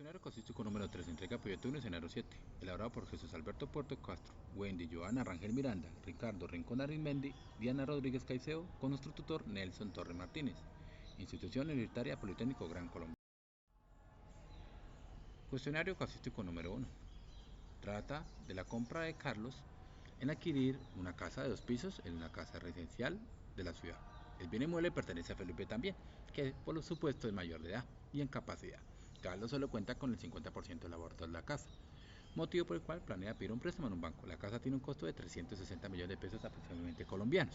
Cuestionario casuístico número 3, entrega proyecto 1, escenario 7, elaborado por Jesús Alberto Puerto Castro, Wendy Joana Rangel Miranda, Ricardo Rincón Arizmendi, Diana Rodríguez Caicedo, con nuestro tutor Nelson Torres Martínez. Institución Universitaria Politécnico Gran Colombia. Cuestionario casuístico número 1. Trata de la compra de Carlos en adquirir una casa de 2 pisos en una casa residencial de la ciudad. El bien inmueble pertenece a Felipe también, que por supuesto es mayor de edad y en capacidad. Carlos solo cuenta con el 50% del aborto de la casa, motivo por el cual planea pedir un préstamo en un banco. La casa tiene un costo de 360 millones de pesos aproximadamente colombianos.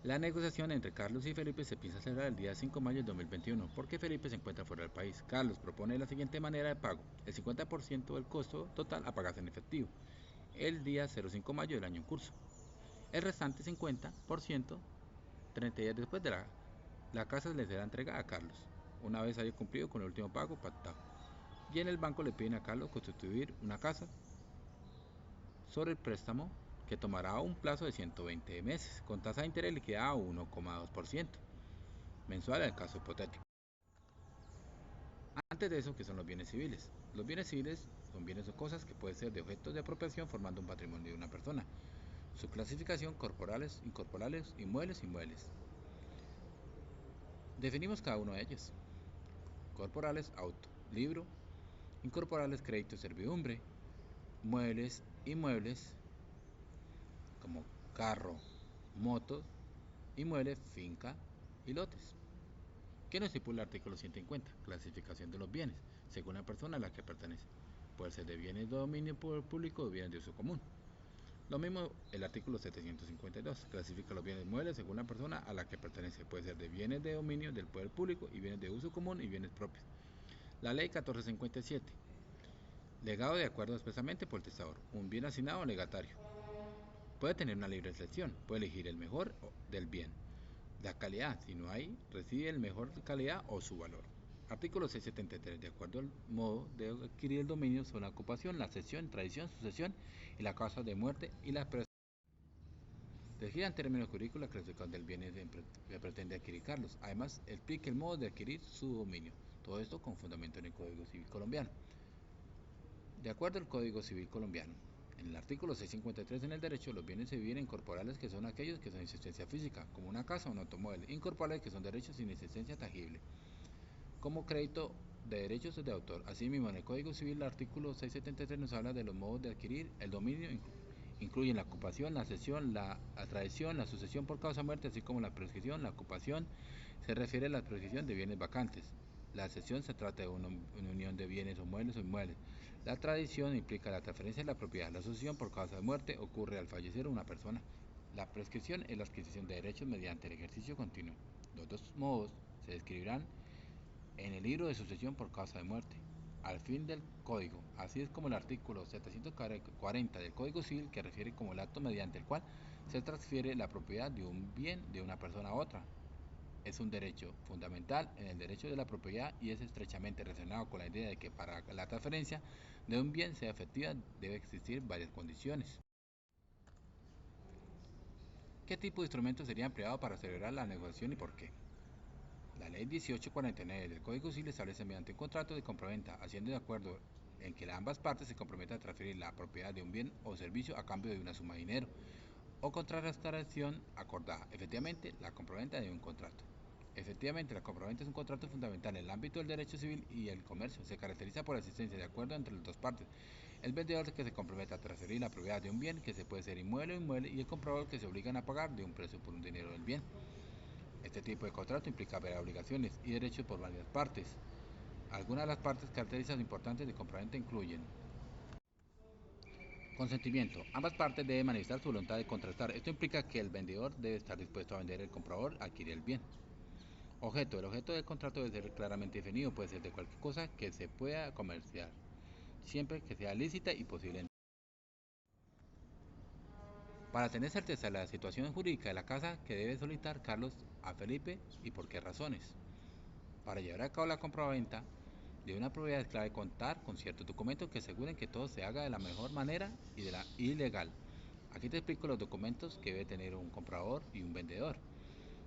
La negociación entre Carlos y Felipe se piensa celebrar el día 5 de mayo del 2021, porque Felipe se encuentra fuera del país. Carlos propone la siguiente manera de pago: el 50% del costo total a pagarse en efectivo el día 05 de mayo del año en curso. El restante 50%, 30 días después de la casa le será entregada a Carlos, una vez haya cumplido con el último pago pactado. Y en el banco le piden a Carlos constituir una casa sobre el préstamo que tomará un plazo de 120 meses, con tasa de interés liquidada a 1,2% mensual en el caso hipotético. Antes de eso, ¿qué son los bienes civiles? Los bienes civiles son bienes o cosas que pueden ser de objetos de apropiación formando un patrimonio de una persona. Su clasificación: corporales, incorporales, inmuebles, inmuebles. Definimos cada uno de ellos. Corporales: auto, libro. Incorporales: crédito y servidumbre. Muebles: inmuebles como carro, motos. Inmuebles: finca y lotes. ¿Qué nos estipula el artículo 150? Clasificación de los bienes, según la persona a la que pertenece. Puede ser de bienes de dominio público o bienes de uso común. Lo mismo el artículo 752, clasifica los bienes muebles según la persona a la que pertenece. Puede ser de bienes de dominio del poder público y bienes de uso común y bienes propios. La ley 1457, legado de acuerdo expresamente por el testador, un bien asignado al legatario. Puede tener una libre selección, puede elegir el mejor del bien. La calidad, si no hay, recibe el mejor calidad o su valor. Artículo 673, de acuerdo al modo de adquirir el dominio son la ocupación, la cesión, tradición, sucesión y la causa de muerte y la regida en términos jurídicos la clasificación del bien que pretende adquirir Carlos. Además, explica el modo de adquirir su dominio. Todo esto con fundamento en el Código Civil colombiano. De acuerdo al Código Civil colombiano, en el artículo 653 en el derecho, los bienes se dividen en corporales, que son aquellos que son de existencia física, como una casa o un automóvil; incorporales, que son derechos sin existencia tangible, como crédito de derechos de autor. Asimismo, en el Código Civil, el artículo 673 nos habla de los modos de adquirir el dominio, incluyen la ocupación, la cesión, la tradición, la sucesión por causa de muerte, así como la prescripción. La ocupación se refiere a la prescripción de bienes vacantes. La cesión se trata de una unión de bienes o muebles o inmuebles. La tradición implica la transferencia de la propiedad. La sucesión por causa de muerte ocurre al fallecer una persona. La prescripción es la adquisición de derechos mediante el ejercicio continuo. Los dos modos se describirán en el libro de sucesión por causa de muerte, al fin del código, así es como el artículo 740 del Código Civil, que refiere como el acto mediante el cual se transfiere la propiedad de un bien de una persona a otra. Es un derecho fundamental en el derecho de la propiedad y es estrechamente relacionado con la idea de que para la transferencia de un bien sea efectiva debe existir varias condiciones. ¿Qué tipo de instrumentos sería empleado para celebrar la negociación y por qué? La ley 1849 del Código Civil establece mediante un contrato de compraventa, haciendo de acuerdo en que ambas partes se comprometen a transferir la propiedad de un bien o servicio a cambio de una suma de dinero o contrarrestación acordada. Efectivamente, la compraventa de un contrato. Efectivamente, la compraventa es un contrato fundamental en el ámbito del derecho civil y el comercio. Se caracteriza por la existencia de acuerdo entre las dos partes. El vendedor que se compromete a transferir la propiedad de un bien, que se puede ser inmueble o inmueble, y el comprador que se obligan a pagar de un precio por un dinero del bien. Este tipo de contrato implica ver obligaciones y derechos por varias partes. Algunas de las partes características importantes de compraventa incluyen: consentimiento. Ambas partes deben manifestar su voluntad de contratar. Esto implica que el vendedor debe estar dispuesto a vender, el comprador a adquirir el bien. Objeto. El objeto del contrato debe ser claramente definido. Puede ser de cualquier cosa que se pueda comerciar, siempre que sea lícita y posible. Para tener certeza de la situación jurídica de la casa que debe solicitar Carlos a Felipe y por qué razones. Para llevar a cabo la compraventa de una propiedad es clave contar con ciertos documentos que aseguren que todo se haga de la mejor manera y legal. Aquí te explico los documentos que debe tener un comprador y un vendedor.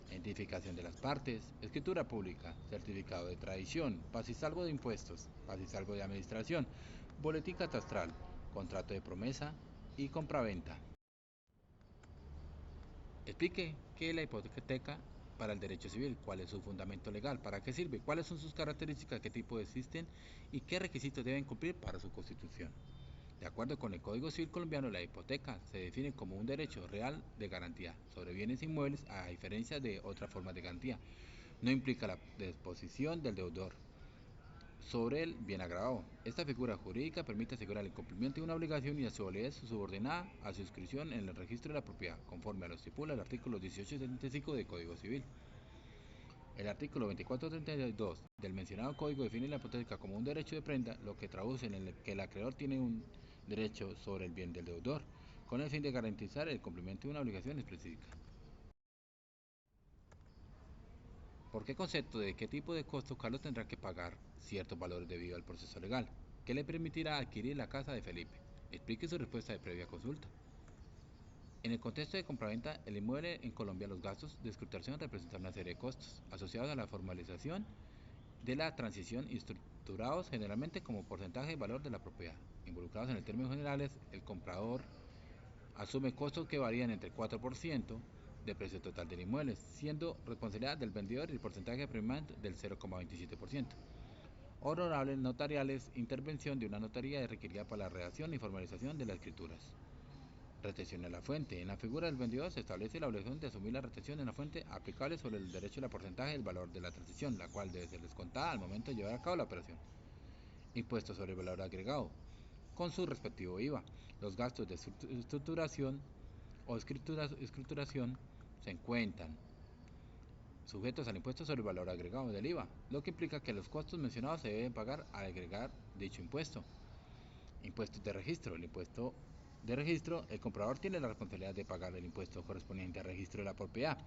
Identificación de las partes, escritura pública, certificado de tradición, paz y salvo de impuestos, paz y salvo de administración, boletín catastral, contrato de promesa y compraventa. Explique qué es la hipoteca para el derecho civil, cuál es su fundamento legal, para qué sirve, cuáles son sus características, qué tipo existen y qué requisitos deben cumplir para su constitución. De acuerdo con el Código Civil colombiano, la hipoteca se define como un derecho real de garantía sobre bienes inmuebles a diferencia de otras formas de garantía. No implica la disposición del deudor sobre el bien agravado. Esta figura jurídica permite asegurar el cumplimiento de una obligación y a su validez subordinada a su inscripción en el registro de la propiedad, conforme a lo estipula el artículo 1875 del Código Civil. El artículo 2432 del mencionado código define la hipoteca como un derecho de prenda, lo que traduce en el que el acreedor tiene un derecho sobre el bien del deudor, con el fin de garantizar el cumplimiento de una obligación específica. ¿Por qué concepto de qué tipo de costo Carlos tendrá que pagar ciertos valores debido al proceso legal? ¿Qué le permitirá adquirir la casa de Felipe? Explique su respuesta de previa consulta. En el contexto de compraventa, el inmueble en Colombia, los gastos de escrituración representan una serie de costos asociados a la formalización de la transición estructurados generalmente como porcentaje de valor de la propiedad. Involucrados en el términos generales, el comprador asume costos que varían entre el 4% del precio total del inmueble, siendo responsabilidad del vendedor y el porcentaje de prima del 0,27%. Honorables notariales, intervención de una notaría requerida para la redacción y formalización de las escrituras. Retención en la fuente. En la figura del vendedor se establece la obligación de asumir la retención en la fuente aplicable sobre el derecho a la porcentaje del valor de la transición, la cual debe ser descontada al momento de llevar a cabo la operación. Impuesto sobre el valor agregado, con su respectivo IVA. Los gastos de estructuración o escrituración se encuentran sujetos al impuesto sobre el valor agregado del IVA, lo que implica que los costos mencionados se deben pagar al agregar dicho impuesto. Impuestos de registro. El impuesto de registro, el comprador tiene la responsabilidad de pagar el impuesto correspondiente al registro de la propiedad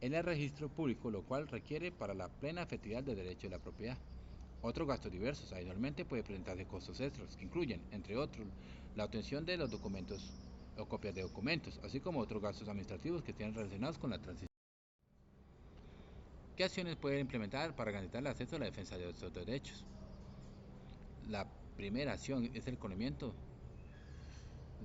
en el registro público, lo cual requiere para la plena efectividad del derecho de la propiedad. Otros gastos diversos. Adicionalmente puede presentarse costos extras que incluyen, entre otros, la obtención de los documentos o copias de documentos, así como otros gastos administrativos que estén relacionados con la transición. ¿Qué acciones puede implementar para garantizar el acceso a la defensa de estos derechos? La primera acción es el conocimiento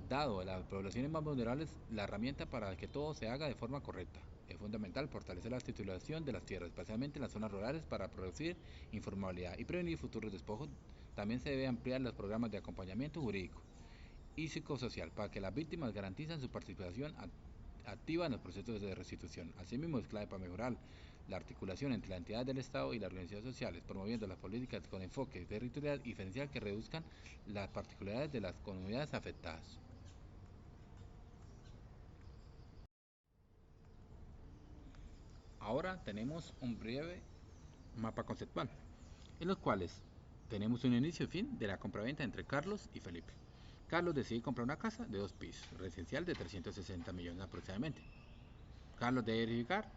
dado a las poblaciones más vulnerables la herramienta para que todo se haga de forma correcta. Es fundamental fortalecer la titulación de las tierras, especialmente en las zonas rurales, para producir informabilidad y prevenir futuros despojos. También se debe ampliar los programas de acompañamiento jurídico y psicosocial para que las víctimas garanticen su participación activa en los procesos de restitución. Asimismo, es clave para mejorar la articulación entre las entidades del Estado y las organizaciones sociales, promoviendo las políticas con enfoque territorial y diferencial que reduzcan las particularidades de las comunidades afectadas. Ahora tenemos un breve mapa conceptual, en los cuales tenemos un inicio y fin de la compraventa entre Carlos y Felipe. Carlos decide comprar una casa de 2 pisos, residencial de 360 millones aproximadamente. Carlos debe verificar,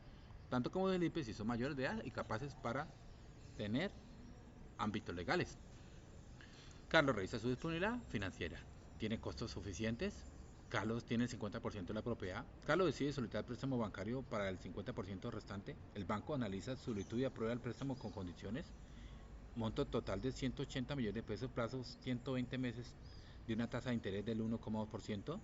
tanto como Felipe, si son mayores de edad y capaces para tener ámbitos legales. Carlos revisa su disponibilidad financiera. ¿Tiene costos suficientes? Carlos tiene el 50% de la propiedad. Carlos decide solicitar préstamo bancario para el 50% restante. El banco analiza su solicitud y aprueba el préstamo con condiciones. Monto total de 180 millones de pesos, plazos 120 meses de una tasa de interés del 1,2%.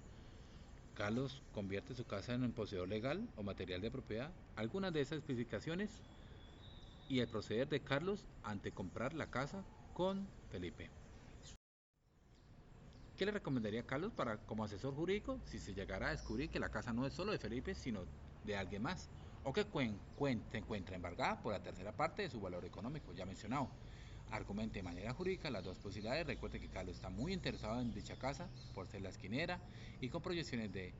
Carlos convierte su casa en un poseedor legal o material de propiedad. Algunas de esas especificaciones y el proceder de Carlos ante comprar la casa con Felipe. ¿Qué le recomendaría a Carlos para, como asesor jurídico si se llegara a descubrir que la casa no es solo de Felipe, sino de alguien más? O que se encuentra embargada por la tercera parte de su valor económico, ya mencionado. Argumente de manera jurídica las dos posibilidades. Recuerde que Carlos está muy interesado en dicha casa por ser la esquinera y con proyecciones de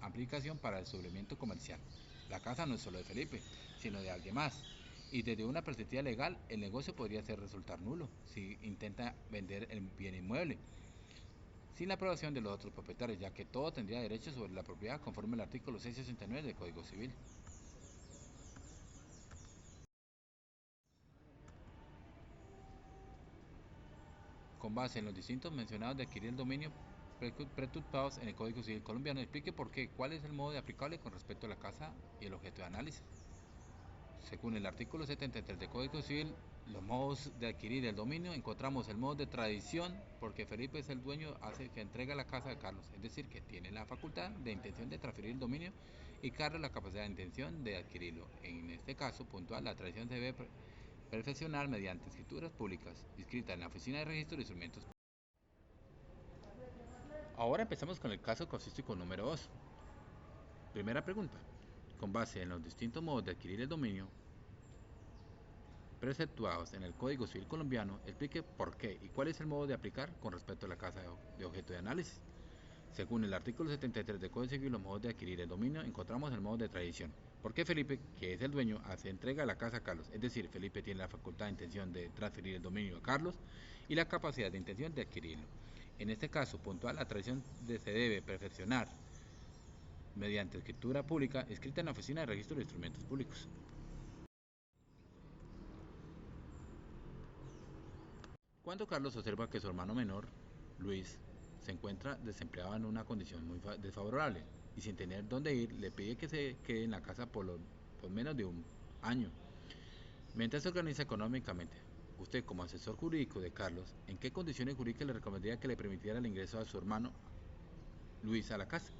amplificación para el suplimiento comercial. La casa no es solo de Felipe, sino de alguien más. Y desde una perspectiva legal, el negocio podría resultar nulo si intenta vender el bien inmueble sin la aprobación de los otros propietarios, ya que todo tendría derecho sobre la propiedad conforme al artículo 669 del Código Civil. Con base en los distintos mencionados de adquirir el dominio pretupados en el Código Civil colombiano, explique por qué, cuál es el modo de aplicable con respecto a la casa y el objeto de análisis. Según el artículo 73 del Código Civil, los modos de adquirir el dominio, encontramos el modo de tradición, porque Felipe es el dueño, hace que entrega la casa a Carlos, es decir, que tiene la facultad de intención de transferir el dominio y Carlos la capacidad de intención de adquirirlo. En este caso puntual, la tradición se debe perfeccionar mediante escrituras públicas, inscritas en la Oficina de Registro de Instrumentos. Ahora empezamos con el caso casuístico número 2. Primera pregunta. Con base en los distintos modos de adquirir el dominio preceptuados en el Código Civil colombiano, explique por qué y cuál es el modo de aplicar con respecto a la casa de objeto de análisis. Según el artículo 73 del Código Civil, los modos de adquirir el dominio, encontramos el modo de tradición. ¿Por qué Felipe, que es el dueño, hace entrega de la casa a Carlos? Es decir, Felipe tiene la facultad de intención de transferir el dominio a Carlos y la capacidad de intención de adquirirlo. En este caso puntual, la tradición se debe perfeccionar mediante escritura pública escrita en la Oficina de Registro de Instrumentos Públicos. Cuando Carlos observa que su hermano menor, Luis, se encuentra desempleado en una condición muy desfavorable y sin tener dónde ir, le pide que se quede en la casa por menos de un año, mientras se organiza económicamente. Usted, como asesor jurídico de Carlos, ¿en qué condiciones jurídicas le recomendaría que le permitiera el ingreso a su hermano Luis a la casa?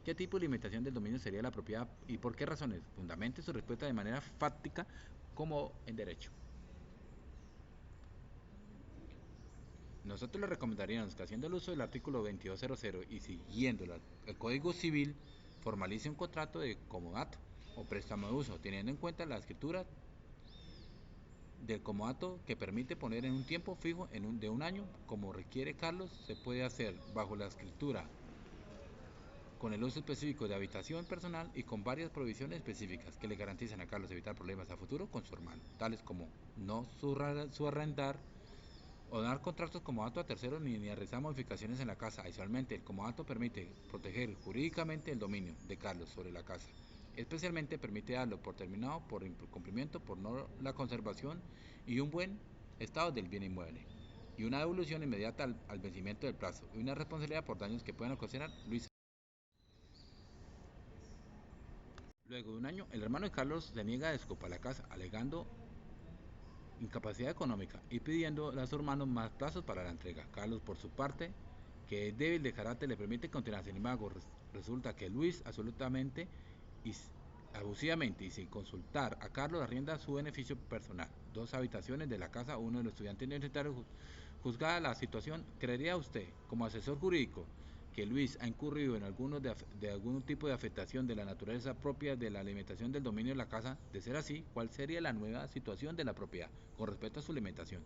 ¿Qué tipo de limitación del dominio sería la propiedad y por qué razones? Fundamente su respuesta de manera fáctica como en derecho. Nosotros le recomendaríamos que haciendo el uso del artículo 2200 y siguiendo el Código Civil, formalice un contrato de comodato o préstamo de uso, teniendo en cuenta la escritura del comodato que permite poner en un tiempo fijo de un año, como requiere Carlos, se puede hacer bajo la escritura con el uso específico de habitación personal y con varias provisiones específicas que le garantizan a Carlos evitar problemas a futuro con su hermano, tales como no subarrendar o dar contratos comodato a terceros ni realizar modificaciones en la casa. Adicionalmente, el comodato permite proteger jurídicamente el dominio de Carlos sobre la casa. Especialmente permite darlo por terminado por incumplimiento por no la conservación y un buen estado del bien inmueble, y una devolución inmediata al vencimiento del plazo, y una responsabilidad por daños que puedan ocasionar Luis. Luego de un año, el hermano de Carlos se niega a desocupar la casa, alegando incapacidad económica y pidiendo a su hermano más plazos para la entrega. Carlos, por su parte, que es débil de carácter, le permite continuar. Sin embargo, resulta que Luis absolutamente y abusivamente y sin consultar a Carlos arrienda su beneficio personal, 2 habitaciones de la casa uno de los estudiantes universitarios. Juzgada la situación, ¿creería usted, como asesor jurídico, que Luis ha incurrido en algún tipo de afectación de la naturaleza propia de la alimentación del dominio de la casa? De ser así, ¿cuál sería la nueva situación de la propiedad con respecto a su alimentación?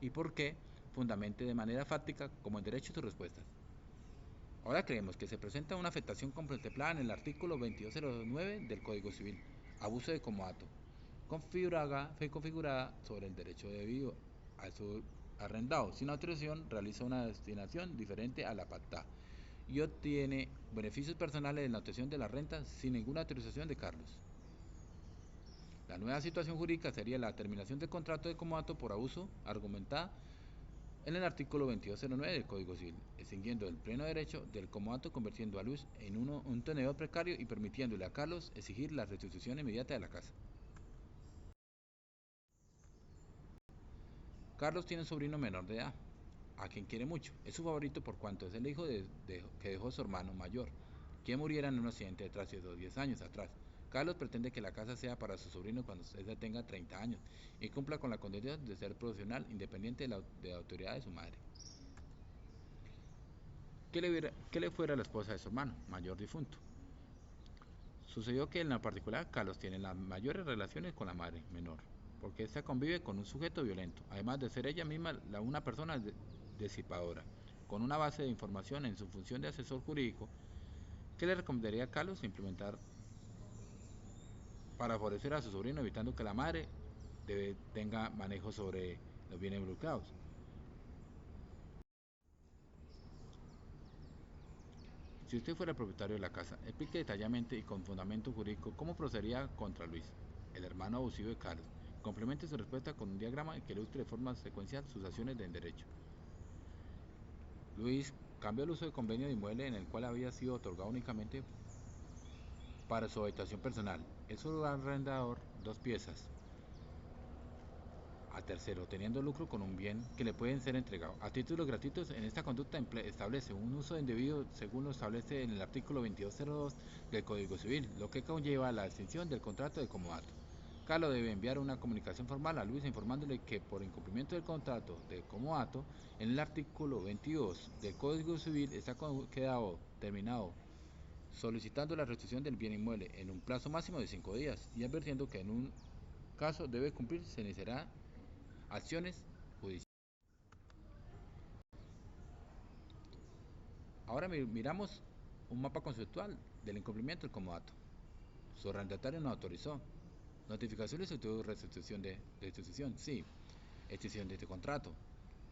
¿Y por qué? Fundamente de manera fáctica como en derecho sus respuestas. Ahora creemos que se presenta una afectación contemplada en el artículo 2209 del Código Civil, abuso de comodato, configurada sobre el derecho debido a su arrendado sin autorización, realiza una destinación diferente a la pactada y obtiene beneficios personales en la obtención de la renta sin ninguna autorización de Carlos. La nueva situación jurídica sería la terminación del contrato de comodato por abuso argumentada en el artículo 2209 del Código Civil, extinguiendo el pleno derecho del comodato, convirtiendo a Luis en un tenedor precario y permitiéndole a Carlos exigir la restitución inmediata de la casa. Carlos tiene un sobrino menor de edad, a quien quiere mucho. Es su favorito por cuanto es el hijo que dejó su hermano mayor, quien muriera en un accidente de tránsito 10 años atrás. Carlos pretende que la casa sea para su sobrino cuando éste tenga 30 años y cumpla con la condición de ser profesional independiente de la autoridad de su madre. ¿Qué le fuera la esposa de su hermano mayor difunto? Sucedió que en la particular Carlos tiene las mayores relaciones con la madre menor, porque ésta convive con un sujeto violento, además de ser ella misma una persona disipadora. Con una base de información en su función de asesor jurídico, ¿qué le recomendaría a Carlos implementar para favorecer a su sobrino, evitando que la madre tenga manejo sobre los bienes involucrados? Si usted fuera el propietario de la casa, explique detalladamente y con fundamento jurídico cómo procedería contra Luis, el hermano abusivo de Carlos. Complemente su respuesta con un diagrama que ilustre de forma secuencial sus acciones en derecho. Luis cambió el uso de convenio de inmueble en el cual había sido otorgado únicamente para su habitación personal. Es su arrendador dos piezas a tercero, teniendo lucro con un bien que le pueden ser entregado a títulos gratuitos. En esta conducta establece un uso indebido según lo establece en el artículo 2202 del Código Civil, lo que conlleva la extinción del contrato de comodato. Carlos debe enviar una comunicación formal a Luis informándole que por incumplimiento del contrato de comodato, en el artículo 22 del Código Civil está quedado terminado, solicitando la restitución del bien inmueble en un plazo máximo de 5 días y advirtiendo que en un caso debe cumplir, se iniciará acciones judiciales. Ahora miramos un mapa conceptual del incumplimiento del comodato. Su arrendatario no autorizó. Notificación de solicitud de restitución de restitución, sí. Extinción de este contrato.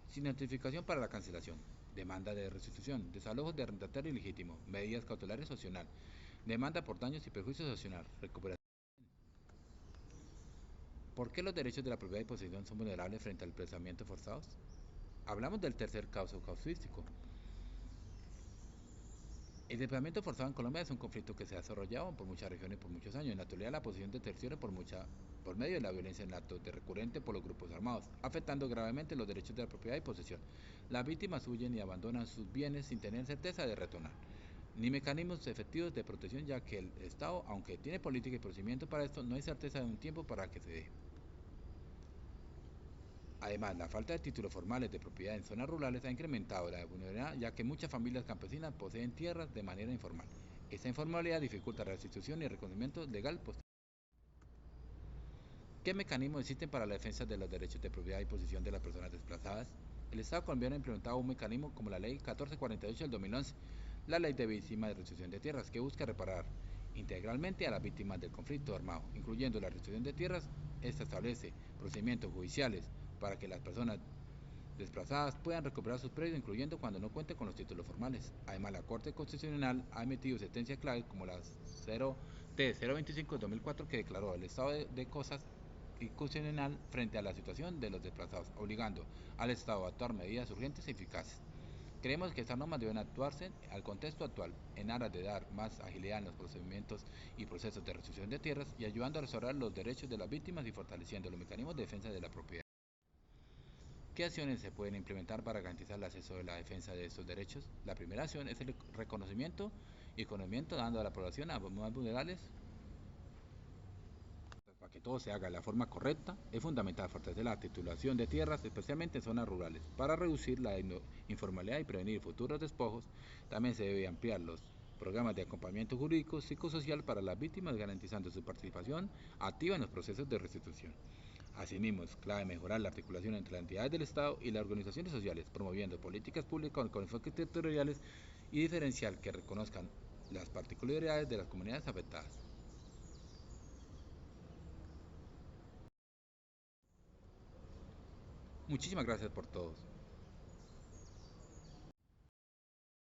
Sin notificación para la cancelación. Demanda de restitución. Desalojos de arrendatario ilegítimo. Medidas cautelares opcional. Demanda por daños y perjuicios opcional. Recuperación. ¿Por qué los derechos de la propiedad y posesión son vulnerables frente al desplazamiento forzados? Hablamos del tercer caso casuístico. El desplazamiento forzado en Colombia es un conflicto que se ha desarrollado por muchas regiones por muchos años. En la actualidad, la posición de terciarios por medio de la violencia en actos de recurrente por los grupos armados, afectando gravemente los derechos de la propiedad y posesión. Las víctimas huyen y abandonan sus bienes sin tener certeza de retornar, ni mecanismos efectivos de protección, ya que el Estado, aunque tiene política y procedimiento para esto, no hay certeza de un tiempo para que se dé. Además, la falta de títulos formales de propiedad en zonas rurales ha incrementado la vulnerabilidad, ya que muchas familias campesinas poseen tierras de manera informal. Esta informalidad dificulta la restitución y el reconocimiento legal posterior. ¿Qué mecanismos existen para la defensa de los derechos de propiedad y posesión de las personas desplazadas? El Estado colombiano ha implementado un mecanismo como la Ley 1448 del 2011, la Ley de Víctimas de Restitución de Tierras, que busca reparar integralmente a las víctimas del conflicto armado, incluyendo la restitución de tierras. Esta establece procedimientos judiciales para que las personas desplazadas puedan recuperar sus predios, incluyendo cuando no cuenten con los títulos formales. Además, la Corte Constitucional ha emitido sentencias claves como la T025 de 2004, que declaró el estado de cosas inconstitucional frente a la situación de los desplazados, obligando al Estado a actuar medidas urgentes y eficaces. Creemos que estas normas deben actuarse al contexto actual, en aras de dar más agilidad en los procedimientos y procesos de restitución de tierras y ayudando a restaurar los derechos de las víctimas y fortaleciendo los mecanismos de defensa de la propiedad. ¿Qué acciones se pueden implementar para garantizar el acceso de la defensa de estos derechos? La primera acción es el reconocimiento y conocimiento, dando a la población a más vulnerables. Para que todo se haga de la forma correcta, es fundamental fortalecer la titulación de tierras, especialmente en zonas rurales, para reducir la informalidad y prevenir futuros despojos. También se debe ampliar los programas de acompañamiento jurídico psicosocial para las víctimas, garantizando su participación activa en los procesos de restitución. Asimismo, es clave mejorar la articulación entre las entidades del Estado y las organizaciones sociales, promoviendo políticas públicas con enfoques territoriales y diferencial que reconozcan las particularidades de las comunidades afectadas. Muchísimas gracias por todos.